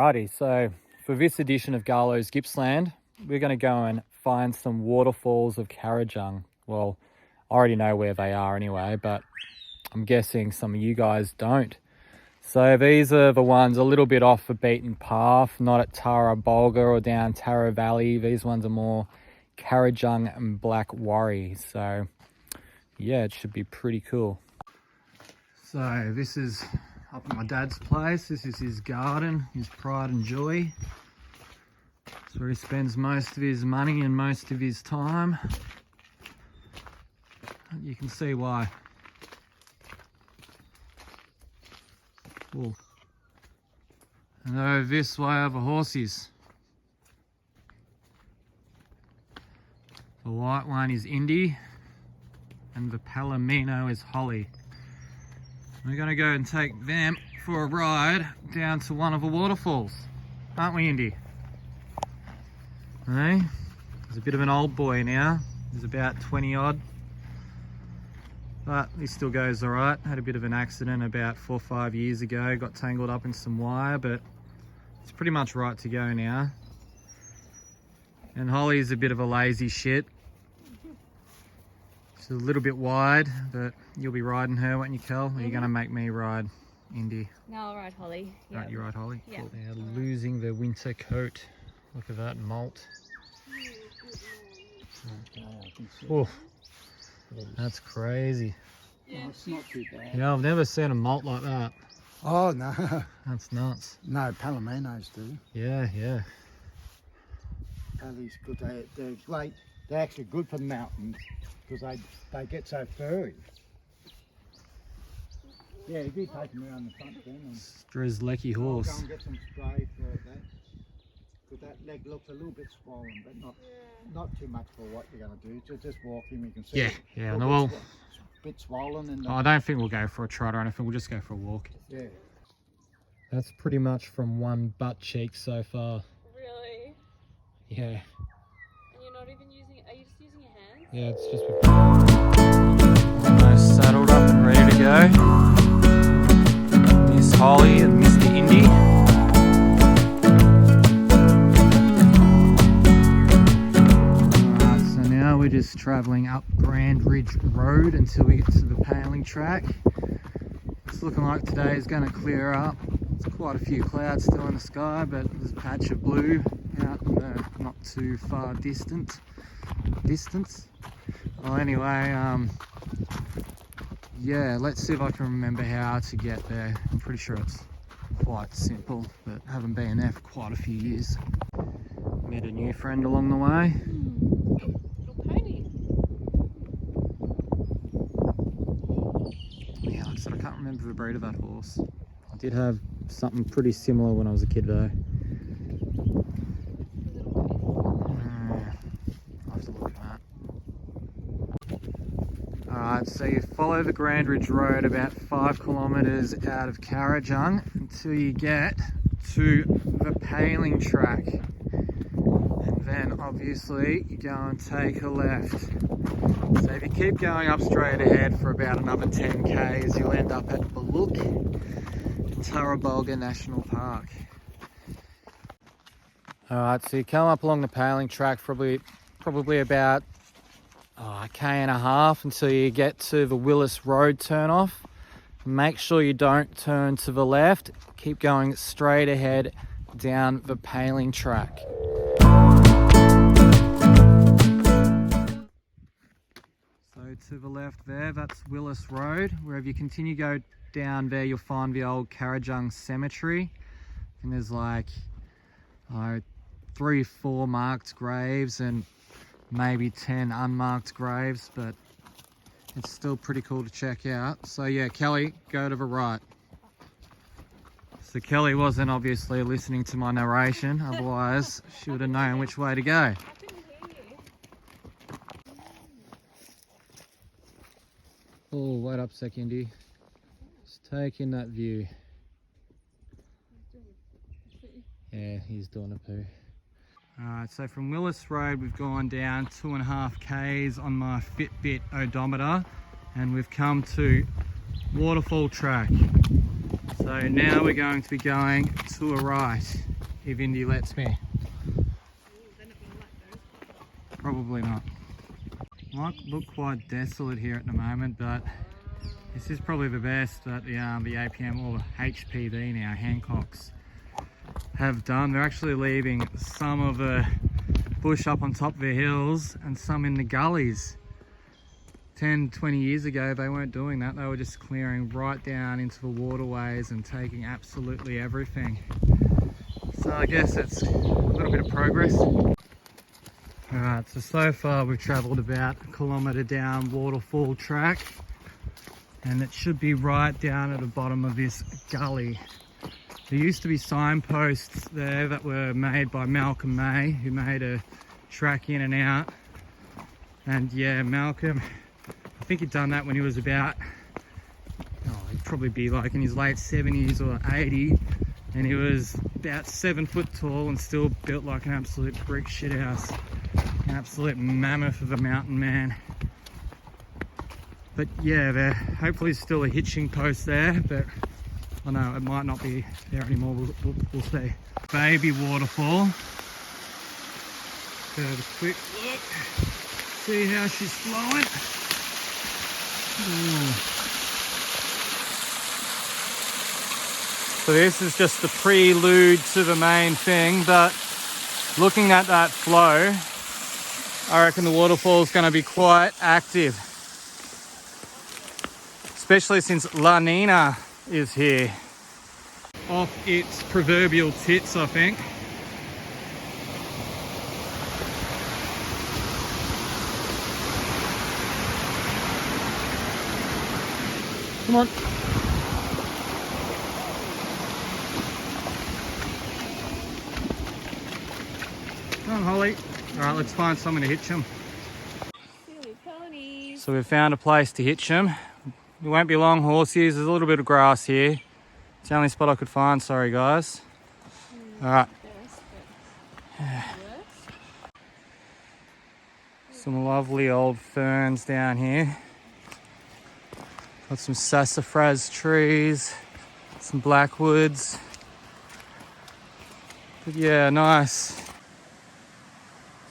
Alrighty, so for this edition of Garlow's Gippsland, we're going to go and find some waterfalls of Carrajung. Well, I already know where they are anyway, but I'm guessing some of you guys don't. So these are the ones a little bit off the beaten path, not at Tara Bulga or down Tara Valley. These ones are more Carrajung and Blackwarry. So yeah, it should be pretty cool. So this is up at my dad's place. This is his garden, his pride and joy. It's where he spends most of his money and most of his time. You can see why. Cool. And over this way are the horses. The white one is Indy and the Palomino is Holly. We're going to go and take them for a ride down to one of the waterfalls, aren't we, Indy? Hey, he's a bit of an old boy now. He's about 20 odd, but he still goes all right. Had a bit of an accident about 4 or 5 years ago, got tangled up in some wire, but it's pretty much right to go now. And Holly's a bit of a lazy shit. She's a little bit wide, but you'll be riding her, won't you, Kel? Or are you going to make me ride Indy? No, I'll ride Holly. Yep. Right, you ride Holly? Yeah. Cool. They're losing their winter coat. Look at that molt. Oh, that's crazy. Yeah. Oh, it's not too bad. Yeah, I've never seen a molt like that. Oh, no. That's nuts. No, Palominos do. Yeah, yeah. Pally's good. They're great. They're actually good for the mountains because they get so furry. Yeah, if you take them around the front then. Strzelecki I'll horse. go and get some spray for that. Because that leg looks a little bit swollen, but not too much for what you're going to do. Just walk him, you can see. Yeah, it. yeah. No, well, a bit swollen. And I don't think we'll go for a trot or anything. We'll just go for a walk. yeah. That's pretty much from one butt cheek so far. Really? Yeah. And you're not even using it? Are you just using your hands? Yeah, it's just almost saddled up and ready to go. Miss Holly and Mr. Indy. Alright, so now we're just travelling up Grand Ridge Road until we get to the paling track. It's looking like today is going to clear up. There's quite a few clouds still in the sky, but there's a patch of blue out in the not too far distance. Well, anyway, yeah, let's see if I can remember how to get there. I'm pretty sure it's quite simple, but haven't been there for quite a few years. Met a new friend along the way. Little pony. Yeah, like I said, I can't remember the breed of that horse. I did have something pretty similar when I was a kid though. I'll have to look at that. Alright, so you follow the Grand Ridge Road about 5 kilometres out of Carrajung until you get to the paling track. And then obviously you go and take a left. So if you keep going up straight ahead for about another 10 k's, you'll end up at Baluk in Tara Bulga National Park. Alright, so you come up along the paling track probably about a k&a-half until you get to the Willis Road turnoff. Make sure you don't turn to the left. Keep going straight ahead down the paling track. So to the left there, that's Willis Road. Wherever you continue to go down there, you'll find the old Carrajung Cemetery. And there's like 3 or 4 marked graves and maybe 10 unmarked graves, but it's still pretty cool to check out. So yeah, Kelly, go to the right. So Kelly wasn't obviously listening to my narration, otherwise she would have known which way to go. I couldn't hear you. Oh, wait up a sec, Indy. Just take in that view. Yeah, he's doing a poo. Alright, so from Willis Road we've gone down 2.5 k's on my Fitbit odometer and we've come to Waterfall track. So now we're going to be going to a right. if Indy lets me. Probably not. Might look quite desolate here at the moment, but this is probably the best that the APM or HPV now, Hancocks, have done. They're actually leaving some of the bush up on top of the hills and some in the gullies. 10, 20 years ago, they weren't doing that. They were just clearing right down into the waterways and taking absolutely everything. So I guess it's a little bit of progress. Alright, so far we've travelled about a kilometre down Waterfall track, and it should be right down at the bottom of this gully. There used to be signposts there that were made by Malcolm May, who made a track in and out. And yeah, Malcolm, I think he'd done that when he was about, he'd probably be like in his late 70s or 80, and he was about 7 foot tall and still built like an absolute brick shithouse. An absolute mammoth of a mountain man. But yeah, there hopefully is still a hitching post there, but I know it might not be there anymore. We'll see. Baby waterfall. Have a quick look. See how she's flowing. Ooh. So this is just the prelude to the main thing, but looking at that flow, I reckon the waterfall is going to be quite active. Especially since La Nina is here. Off its proverbial tits, I think. Come on. Come on, Holly. Alright, let's find someone to hitch them. Silly ponies. So we've found a place to hitch them. It won't be long, horsies. There's a little bit of grass here. It's the only spot I could find, sorry guys. Alright. Some lovely old ferns down here. Got some sassafras trees, some blackwoods. But yeah, nice.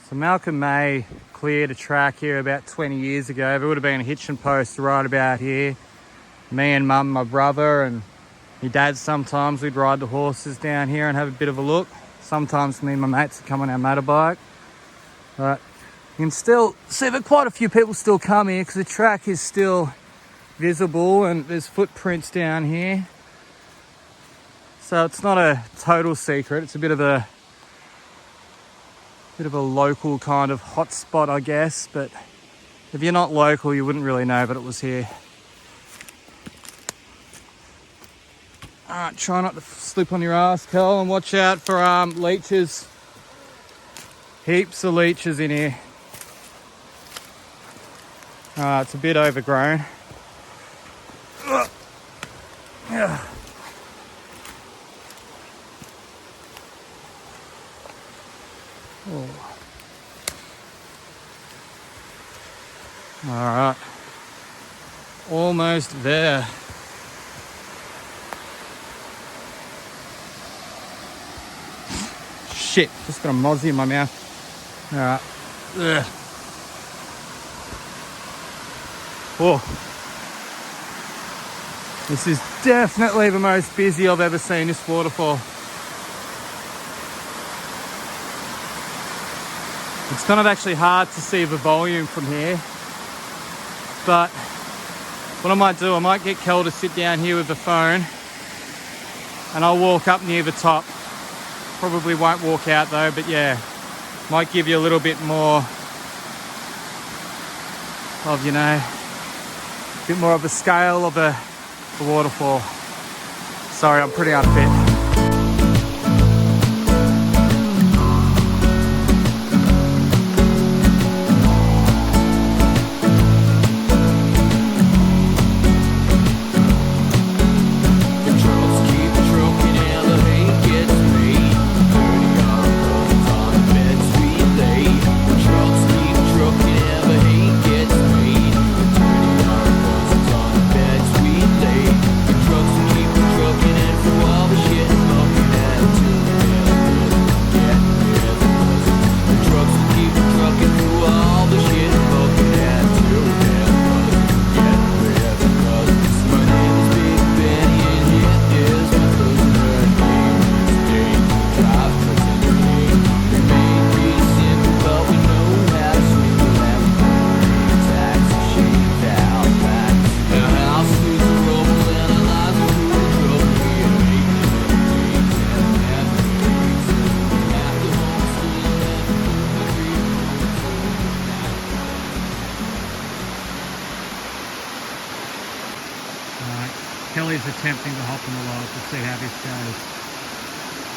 So Malcolm May cleared a track here about 20 years ago. There would have been a hitching post right about here. Me and Mum, my brother, and my dad, sometimes we'd ride the horses down here and have a bit of a look. Sometimes me and my mates would come on our motorbike. But you can still see that quite a few people still come here because the track is still visible and there's footprints down here. So it's not a total secret. It's a bit of a local kind of hotspot, I guess. But if you're not local, you wouldn't really know that it was here. Alright, try not to slip on your ass, Kel, and watch out for leeches. Heaps of leeches in here. Alright, it's a bit overgrown. Yeah. Oh. Alright. Almost there. Shit, just got a mozzie in my mouth. Alright. Ugh. Oh. This is definitely the most busy I've ever seen this waterfall. It's kind of actually hard to see the volume from here. But what I might do, I might get Kel to sit down here with the phone and I'll walk up near the top. Probably won't walk out though, but yeah, might give you a little bit more of, you know, a bit more of a scale of the waterfall. Sorry, I'm pretty unfit. All the Kelly's attempting to hop on the log to see how this goes.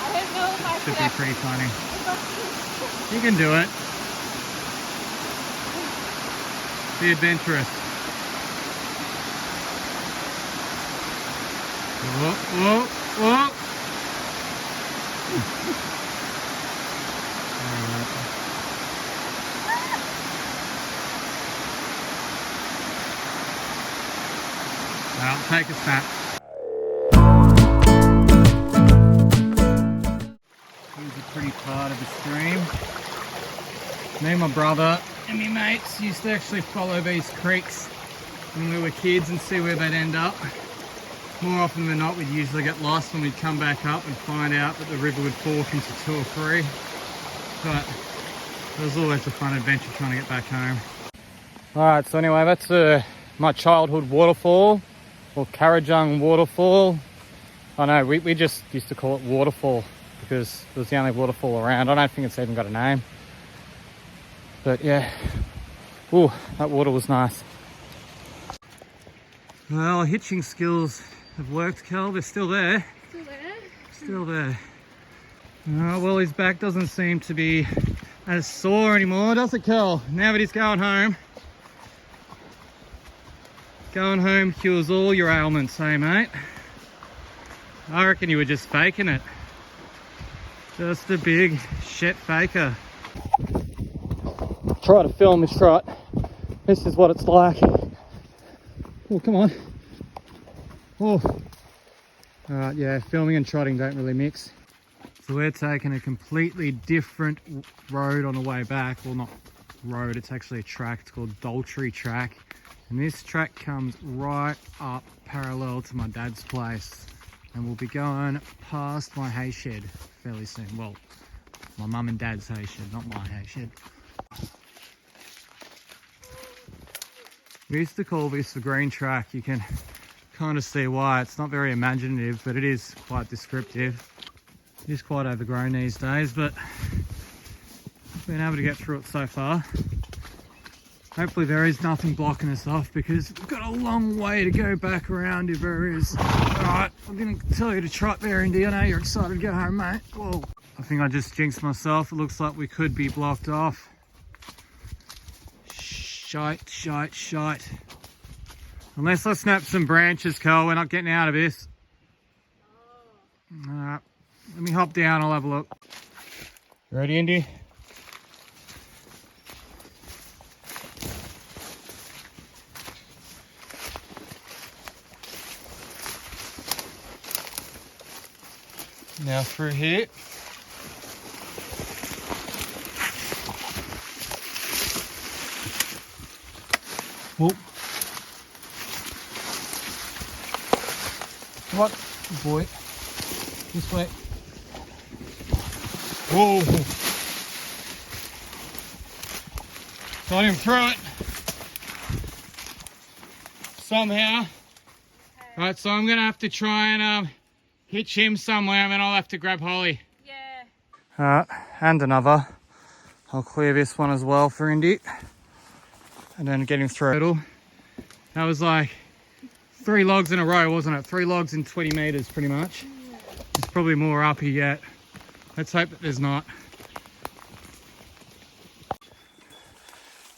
I don't know if I Should could be pretty funny. actually. You can do it. Be adventurous. Whoa, whoa, whoa. Well, take a snap. Here's a pretty part of the stream. Me and my brother and my mates used to actually follow these creeks when we were kids and see where they'd end up. More often than not, we'd usually get lost when we'd come back up and find out that the river would fork into 2 or 3. But it was always a fun adventure trying to get back home. Alright, so anyway, that's my childhood waterfall, or Carrajung waterfall. I know, we just used to call it Waterfall because it was the only waterfall around. I don't think it's even got a name. But yeah, ooh, that water was nice. Well, hitching skills have worked, Kel. They're still there. Still there? Still there. Well, his back doesn't seem to be as sore anymore, does it, Kel? Now that he's going home. Going home cures all your ailments, eh, mate? I reckon you were just faking it. Just a big shit faker. Try to film this trot. This is what it's like. Oh, come on. Oh. Alright, yeah, filming and trotting don't really mix. So we're taking a completely different road on the way back. Well, not road, it's actually a track. It's called Daltrey Track. And this track comes right up parallel to my dad's place. And we'll be going past my hay shed fairly soon. Well, my mum and dad's hay shed, not my hay shed. We used to call this the green track. You can kind of see why. It's not very imaginative, but it is quite descriptive. It is quite overgrown these days, but I've been able to get through it so far. Hopefully there is nothing blocking us off because we've got a long way to go back around if there is. Alright, I'm going to tell you to trot there, Indy. I know you're excited to go home, mate. Whoa. I think I just jinxed myself. It looks like we could be blocked off. Shite, shite, shite. Unless I snap some branches, Carl, we're not getting out of this. Alright, let me hop down, I'll have a look. Ready, Indy? Now through here. Whoop. What? Good boy. This way. Whoa. Got him through it. Somehow. Okay. Right, so I'm going to have to try and hitch him somewhere and then I'll have to grab Holly. Yeah. Alright, and another. I'll clear this one as well for Indy. And then get him through. That was like 3 logs in a row, wasn't it? 3 logs in 20 meters pretty much. Yeah. There's probably more up here yet. Let's hope that there's not.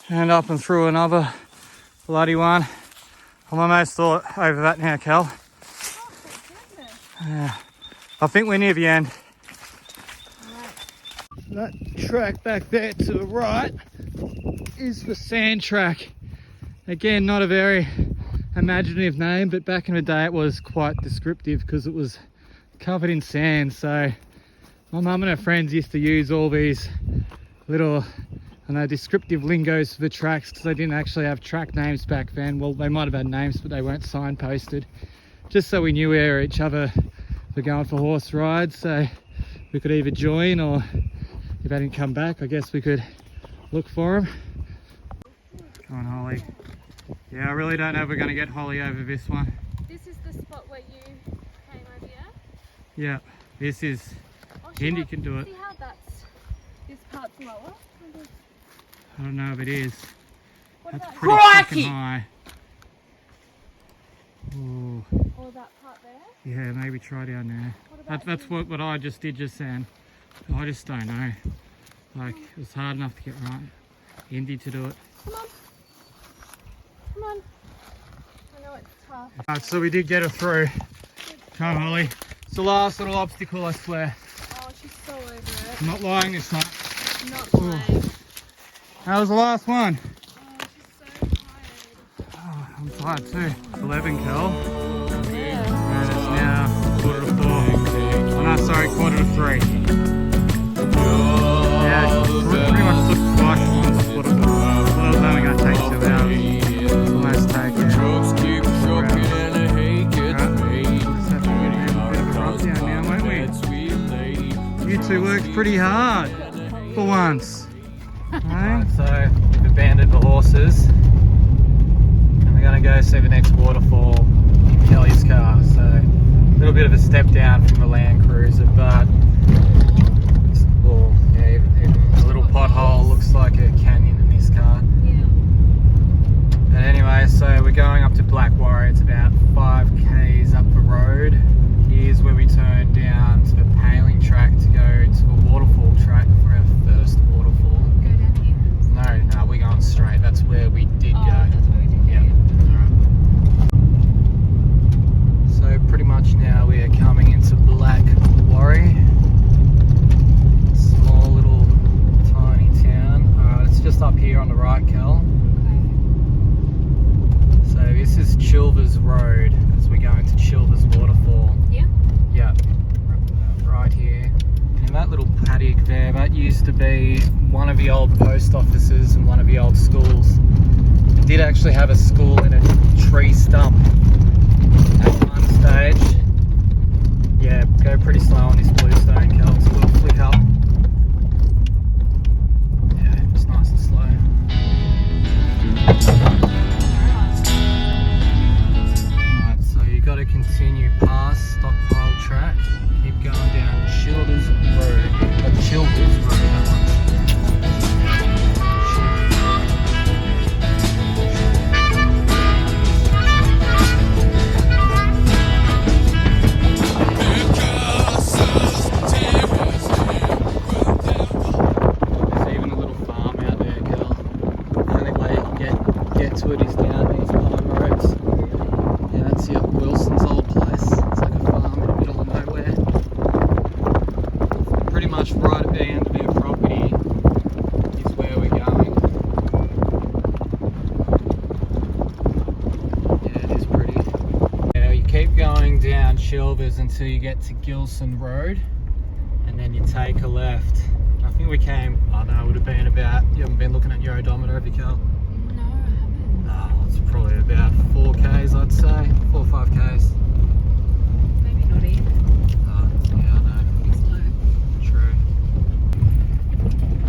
And up and through another bloody one. I'm almost all over that now, Cal. I think we're near the end. Right. That track back there to the right is the sand track. Again, not a very imaginative name, but back in the day it was quite descriptive because it was covered in sand. So my mum and her friends used to use all these little, I know, descriptive lingos for the tracks because they didn't actually have track names back then. Well, they might have had names, but they weren't signposted. Just so we knew where each other were going for horse rides, so we could either join, or if they didn't come back, I guess we could look for them. Come on, Holly. Yeah, I really don't know if we're going to get Holly over this one. This is the spot where you came over here? Yeah, this is... Indy can do it. See how this part's lower? I don't know if it is. What That's about pretty fucking high. Ooh. Ooh. Or that part there? Yeah, maybe try down there. That's what I just did just then. I just don't know. Like, it was hard enough to get right. Indy to do it. Come on. Come on. I know it's tough. Alright, so we did get her through. Come on, Holly. It's the last little obstacle, I swear. Oh, she's so over it. I'm not lying this time. Not playing. That was the last one. Oh, she's so tired. Oh, I'm tired too. It's 11, Kel. Yeah. And it's now 3:45. Oh no, sorry, 2:45. Yeah, pretty much took twice as long as what I was only going to take 2 hours. Almost take it. You two worked pretty hard for once. Right, so we've abandoned the horses and we're going to go see the next waterfall in Kelly's car. So a little bit of a step down from the Land Cruiser, but well, yeah, even a little pothole looks like a canyon in this car. Yeah. But anyway, so we're going up to Blackwarry. It's about 5 k's up the road. Here's where we turn down to the paling track to go to the waterfall track for our first waterfall. Go down here. No, we're going straight. That's where we did go. That's where we did go. Yeah. Alright. So pretty much now we are coming into Blackwarry. Small little tiny town. Alright, it's just up here on the right, Kel. So this is Chilvers Road because we're going to Chilvers Waterfall. Yeah? Yeah, right here. And that little paddock there, that used to be one of the old post offices and one of the old schools. It did actually have a school in a tree stump at one stage. Yeah, go pretty slow on this bluestone, Kel. It's a little flick up. Yeah, it's nice and slow. Alright, so you got to continue past Stockpile Track. Keep going down Childers Road. Childers Road, that one. There's even a little farm out there, Kel. The only way you can get to it is down these pine roads. Yeah, that's your Wilson's old place. It's like a farm in the middle of nowhere. Pretty much right at the end of their property is where we're going. Yeah, it is pretty. Yeah, you keep going down Chilvers until you get to Gilson Road, and then you take a left. I think we came, oh no, it would have been about, you haven't been looking at your odometer, have you, Kel? No, I haven't. Oh, it's probably about 4 k's, I'd say. 4 or 5 k's. Maybe not even. Oh, yeah, I know. It's slow. True.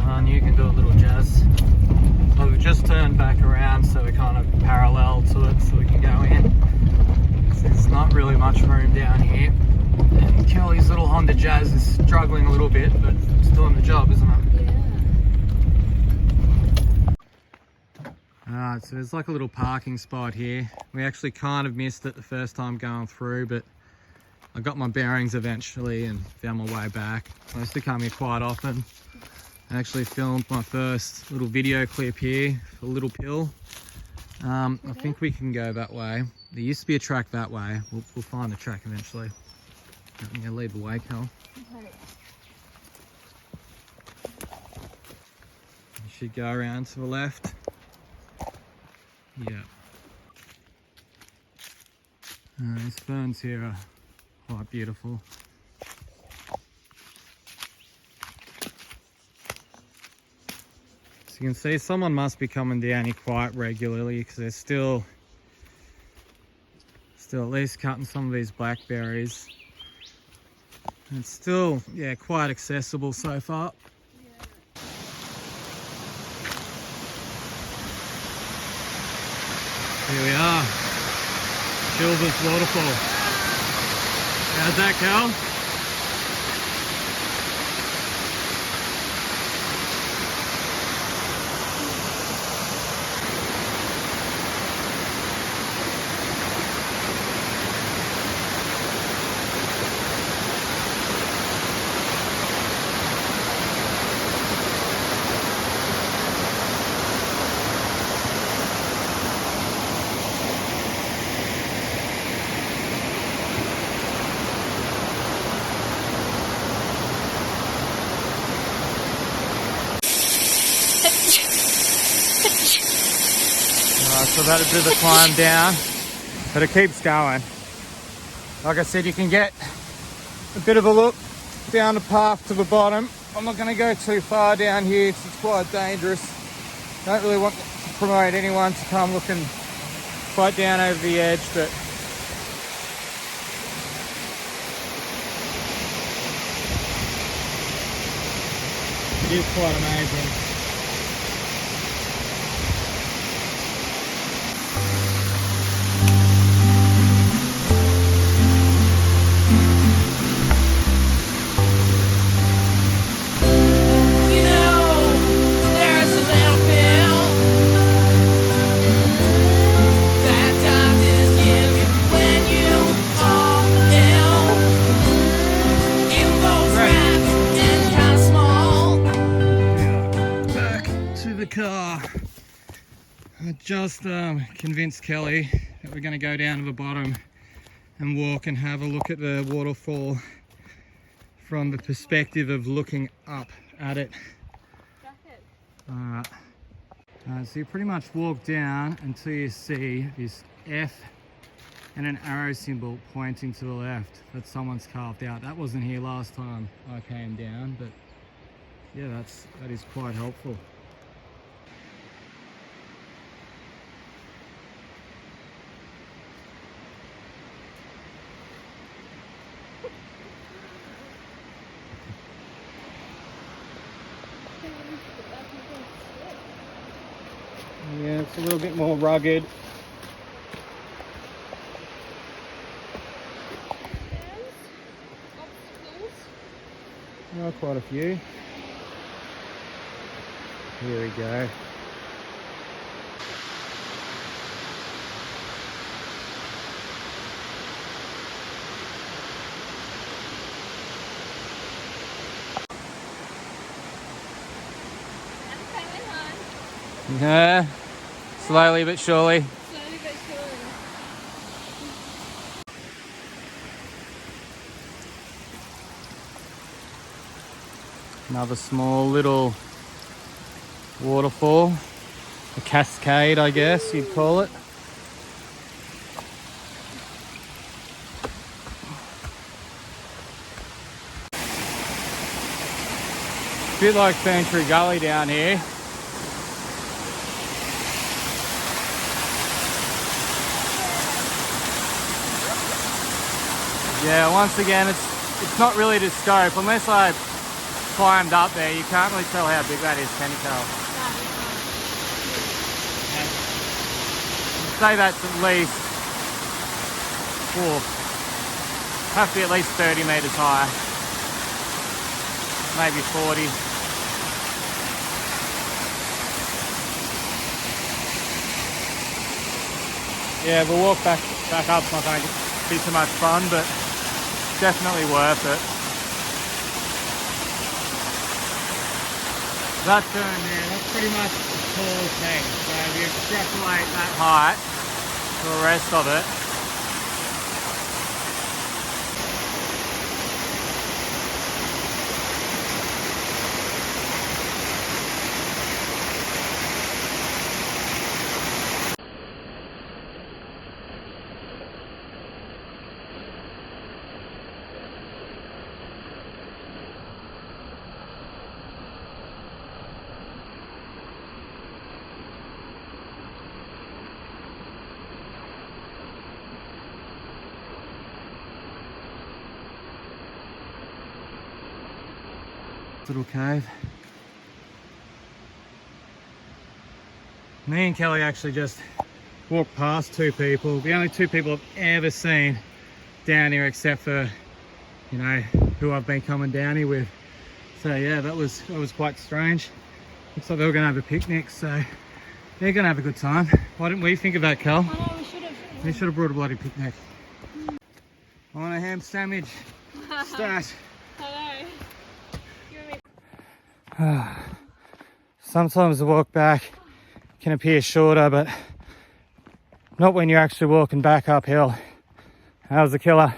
And you can do a little jazz. Well, we've just turned back around, so we're kind of parallel to it, so we can go in. There's not really much room down here. And Kelly's little Honda Jazz is struggling a little bit, but it's doing the job, isn't it? Yeah. Alright, so there's like a little parking spot here. We actually kind of missed it the first time going through, but I got my bearings eventually and found my way back. I used to come here quite often. I actually filmed my first little video clip here for Little Pill. I think we can go that way. There used to be a track that way. We'll find the track eventually. I'm going to lead the way, Cal. Okay. You should go around to the left. Yeah. These ferns here are quite beautiful. So you can see someone must be coming down here quite regularly because they're still at least cutting some of these blackberries. And it's still, yeah, quite accessible so far. Here we are, Chilvers Waterfall. How's that, Cal? So that a bit of a climb down, but it keeps going. Like I said, you can get a bit of a look down the path to the bottom. I'm not going to go too far down here because it's quite dangerous. Don't really want to promote anyone to come looking quite down over the edge, but it is quite amazing. Car. I just convinced Kelly that we're going to go down to the bottom and walk and have a look at the waterfall from the perspective of looking up at it. Alright, so you pretty much walk down until you see this F and an arrow symbol pointing to the left that someone's carved out. That wasn't here last time I came down, but yeah, that is quite helpful. Yeah, it's a little bit more rugged. Oh, quite a few. Here we go. Yeah, slowly but surely. Slowly but surely. Another small little waterfall, a cascade I guess you'd call it. A bit like Ferntree Gully down here. Yeah, once again, it's not really to scope. Unless I climbed up there, you can't really tell how big that is, can you tell? I'd say that's at least, have to be at least 30 metres high, maybe 40. Yeah, the walk back up's not going to be too much fun, but definitely worth it. That turn there, that's pretty much the tallest thing. So if you extrapolate that height to the rest of it, little cave. Me and Kelly actually just walked past two people, the only two people I've ever seen down here except for, you know, who I've been coming down here with. So yeah, that was quite strange. Looks like they were gonna have a picnic, so they're gonna have a good time. Why didn't we think of that, Cal? I know, we should have. We should have brought a bloody picnic. I want a ham sandwich. Start. Hello. Sometimes the walk back can appear shorter, but not when you're actually walking back uphill. That was a killer.